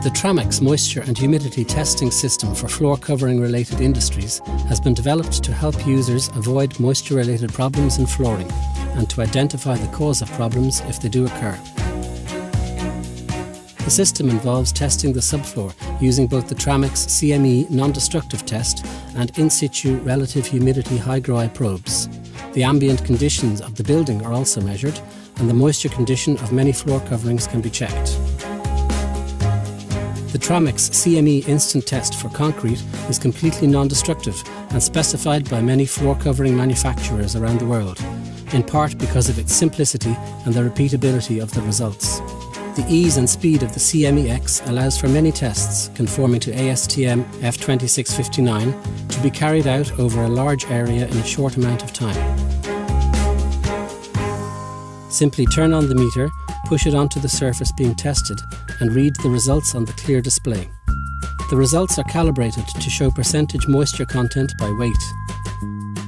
The Tramex moisture and humidity testing system for floor covering related industries has been developed to help users avoid moisture related problems in flooring and to identify the cause of problems if they do occur. The system involves testing the subfloor using both the Tramex CME non-destructive test and In-Situ relative humidity Hygro-i probes. The ambient conditions of the building are also measured, and the moisture condition of many floor coverings can be checked. The Tramex CME instant test for concrete is completely non-destructive and specified by many floor covering manufacturers around the world, in part because of its simplicity and the repeatability of the results. The ease and speed of the CMEX allows for many tests conforming to ASTM F 2659 to be carried out over a large area in a short amount of time. Simply turn on the meter, push it onto the surface being tested and read the results on the clear display. The results are calibrated to show percentage moisture content by weight.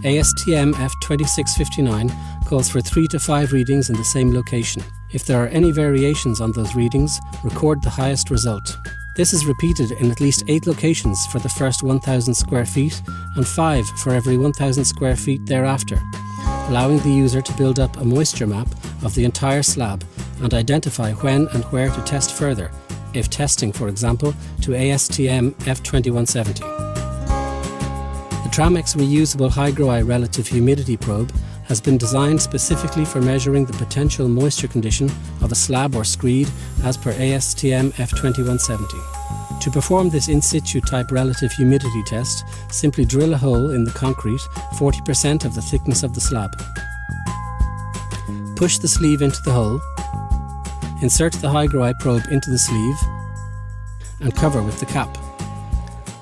ASTM F 2659 calls for 3 to 5 readings in the same location. If there are any variations on those readings, record the highest result. This is repeated in at least 8 locations for the first 1,000 square feet and 5 for every 1,000 square feet thereafter, allowing the user to build up a moisture map of the entire slab and identify when and where to test further, if testing, for example, to ASTM F 2170. The Tramex reusable Hygro-i relative humidity probe has been designed specifically for measuring the potential moisture condition of a slab or screed as per ASTM F 2170. To perform this in-situ type relative humidity test, simply drill a hole in the concrete 40% of the thickness of the slab. Push the sleeve into the hole, insert the Hygro-i probe into the sleeve and cover with the cap.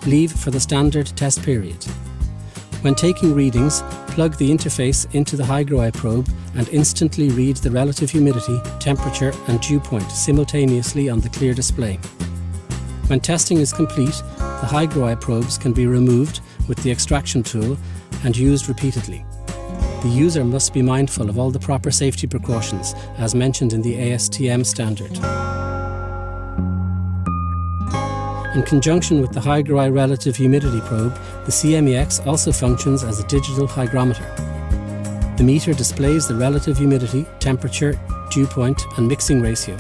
Leave for the standard test period. When taking readings, plug the interface into the Hygro-i probe and instantly read the relative humidity, temperature and dew point simultaneously on the clear display. When testing is complete, the Hygro-i probes can be removed with the extraction tool and used repeatedly. The user must be mindful of all the proper safety precautions as mentioned in the ASTM standard. In conjunction with the Hygro-i relative humidity probe, the CMEX also functions as a digital hygrometer. The meter displays the relative humidity, temperature, dew point and mixing ratio,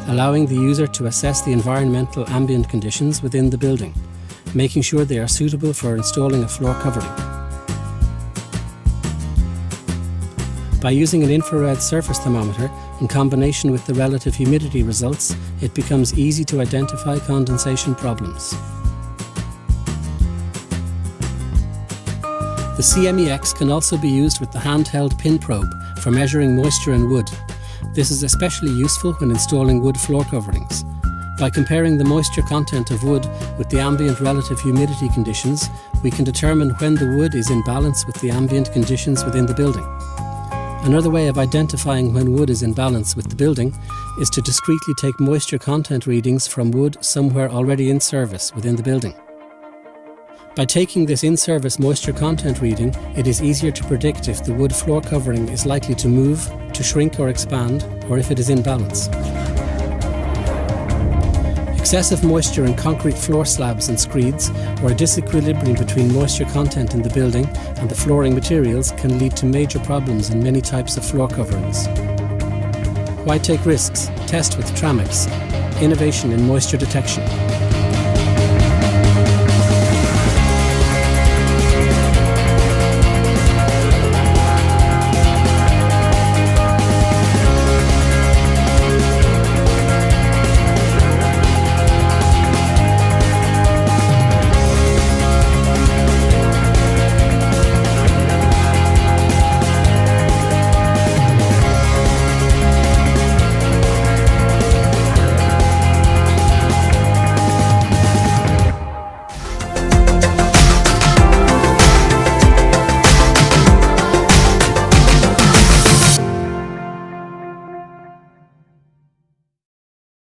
allowing the user to assess the environmental ambient conditions within the building, making sure they are suitable for installing a floor covering. By using an infrared surface thermometer in combination with the relative humidity results, it becomes easy to identify condensation problems. The CMEX can also be used with the handheld pin probe for measuring moisture in wood. This is especially useful when installing wood floor coverings. By comparing the moisture content of wood with the ambient relative humidity conditions, we can determine when the wood is in balance with the ambient conditions within the building. Another way of identifying when wood is in balance with the building is to discreetly take moisture content readings from wood somewhere already in service within the building. By taking this in-service moisture content reading, it is easier to predict if the wood floor covering is likely to move, to shrink or expand, or if it is in balance. Excessive moisture in concrete floor slabs and screeds, or a disequilibrium between moisture content in the building and the flooring materials can lead to major problems in many types of floor coverings. Why take risks? Test with Tramex. Innovation in moisture detection.